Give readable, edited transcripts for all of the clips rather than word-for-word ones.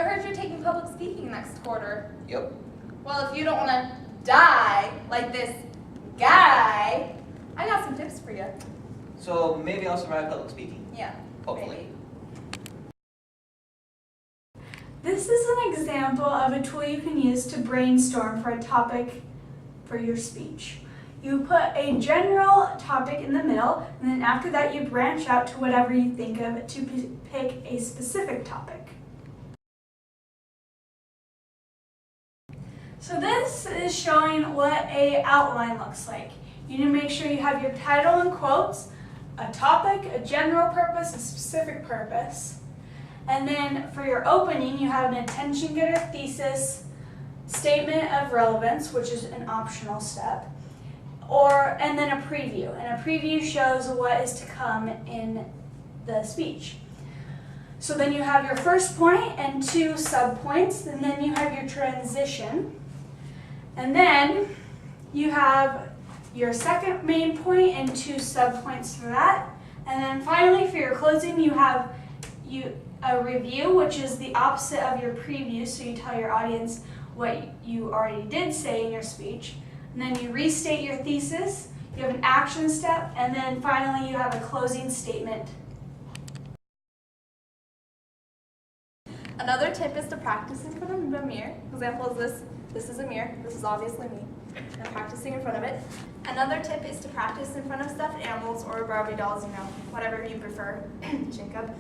I heard you're taking public speaking next quarter. Yep. Well, if you don't want to die like this guy, I got some tips for you. So maybe I'll survive public speaking. Yeah. Hopefully. Maybe. This is an example of a tool you can use to brainstorm for a topic for your speech. You put a general topic in the middle, and then after that you branch out to whatever you think of to pick a specific topic. So this is showing what an outline looks like. You need to make sure you have your title in quotes, a topic, a general purpose, a specific purpose. And then for your opening, you have an attention getter, thesis, statement of relevance, which is an optional step, and then a preview. And a preview shows what is to come in the speech. So then you have your first point and 2 subpoints, and then you have your transition. And then you have your second main point and 2 subpoints for that. And then finally for your closing, you have a review, which is the opposite of your preview, so you tell your audience what you already did say in your speech. And then you restate your thesis, you have an action step, and then finally you have a closing statement. Another tip is to practice in front of a mirror. Example is this. This is a mirror. This is obviously me. I'm practicing in front of it. Another tip is to practice in front of stuffed animals or Barbie dolls, whatever you prefer, Jacob.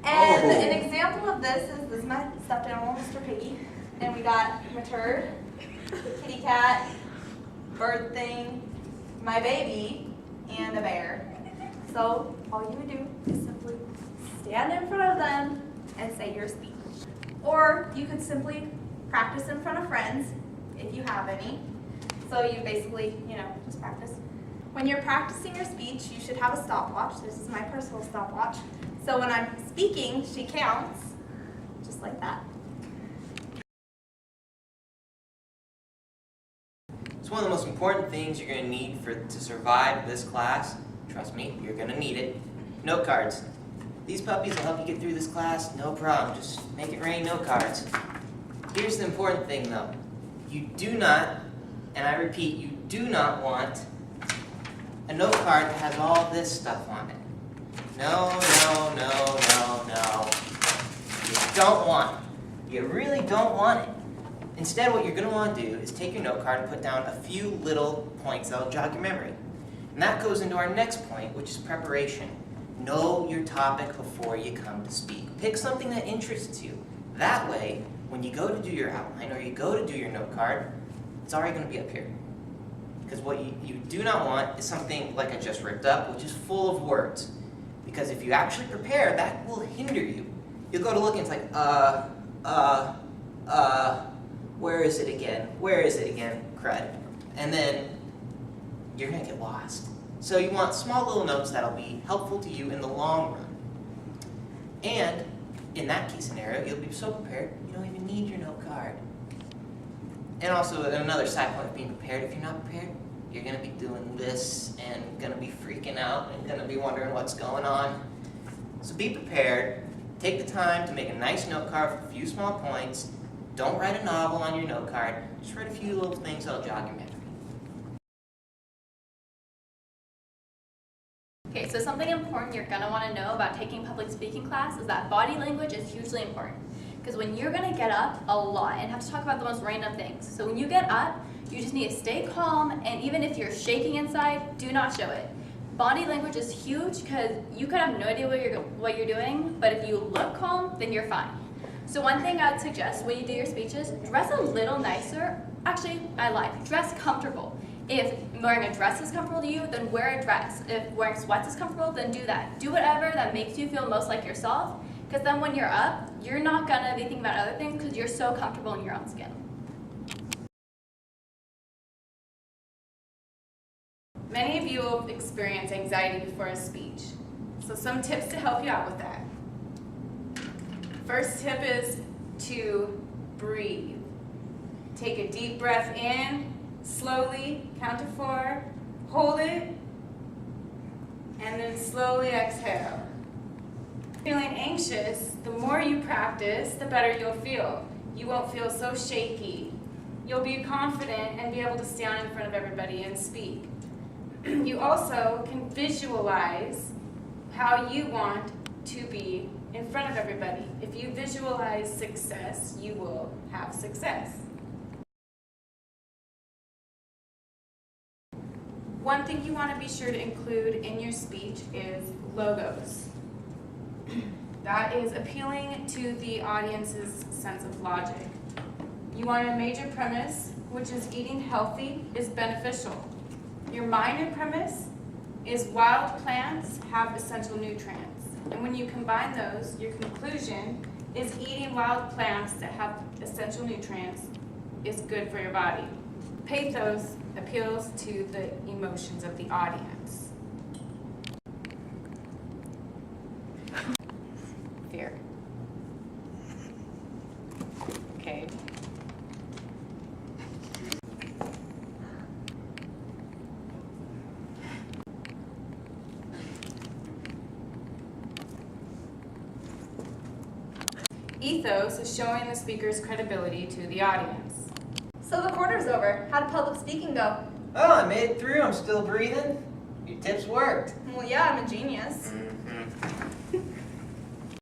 And an example of this is my stuffed animal, Mr. Piggy. And we got my turd, kitty cat, bird thing, my baby, and a bear. So all you would do is simply stand in front of them and say your speech. Or you could simply practice in front of friends, if you have any. So you basically, just practice. When you're practicing your speech, you should have a stopwatch. This is my personal stopwatch. So when I'm speaking, she counts, just like that. It's one of the most important things you're going to need to survive this class. Trust me, you're going to need it. Note cards. These puppies will help you get through this class, no problem. Just make it rain, note cards. Here's the important thing though. You do not, and I repeat, you do not want a note card that has all this stuff on it. No, no, no, no, no. You don't want it. You really don't want it. Instead, what you're going to want to do is take your note card and put down a few little points that will jog your memory. And that goes into our next point, which is preparation. Know your topic before you come to speak. Pick something that interests you. That way, when you go to do your outline or you go to do your note card, it's already going to be up here. Because what you do not want is something like I just ripped up, which is full of words. Because if you actually prepare, that will hinder you. You'll go to look and it's like, where is it again? Where is it again? Crud. And then you're going to get lost. So you want small little notes that'll be helpful to you in the long run. And in that case scenario, you'll be so prepared, you don't even need your note card. And also another side point of being prepared, if you're not prepared, you're going to be doing this and going to be freaking out and going to be wondering what's going on. So be prepared. Take the time to make a nice note card with a few small points. Don't write a novel on your note card. Just write a few little things that'll jog your memory. Okay, so something important you're going to want to know about taking public speaking class is that body language is hugely important. Because when you're going to get up a lot and have to talk about the most random things. So when you get up, you just need to stay calm, and even if you're shaking inside, do not show it. Body language is huge because you could have no idea what you're doing, but if you look calm, then you're fine. So one thing I'd suggest when you do your speeches, dress a little nicer. Actually, I lied. Dress comfortable. If wearing a dress is comfortable to you, then wear a dress. If wearing sweats is comfortable, then do that. Do whatever that makes you feel most like yourself, because then when you're up, you're not going to be thinking about other things because you're so comfortable in your own skin. Many of you will experience anxiety before a speech. So some tips to help you out with that. First tip is to breathe. Take a deep breath in, slowly, count to 4, hold it, and then slowly exhale. Feeling anxious, the more you practice, the better you'll feel. You won't feel so shaky. You'll be confident and be able to stand in front of everybody and speak. You also can visualize how you want to be in front of everybody. If you visualize success, you will have success. One thing you want to be sure to include in your speech is logos. That is appealing to the audience's sense of logic. You want a major premise, which is eating healthy is beneficial. Your minor premise is wild plants have essential nutrients. And when you combine those, your conclusion is eating wild plants that have essential nutrients is good for your body. Pathos appeals to the emotions of the audience. Fear. Okay. Ethos is showing the speaker's credibility to the audience. So the quarter's over. How'd public speaking go? Oh, I made it through. I'm still breathing. Your tips worked. Well, yeah, I'm a genius. Mm-hmm.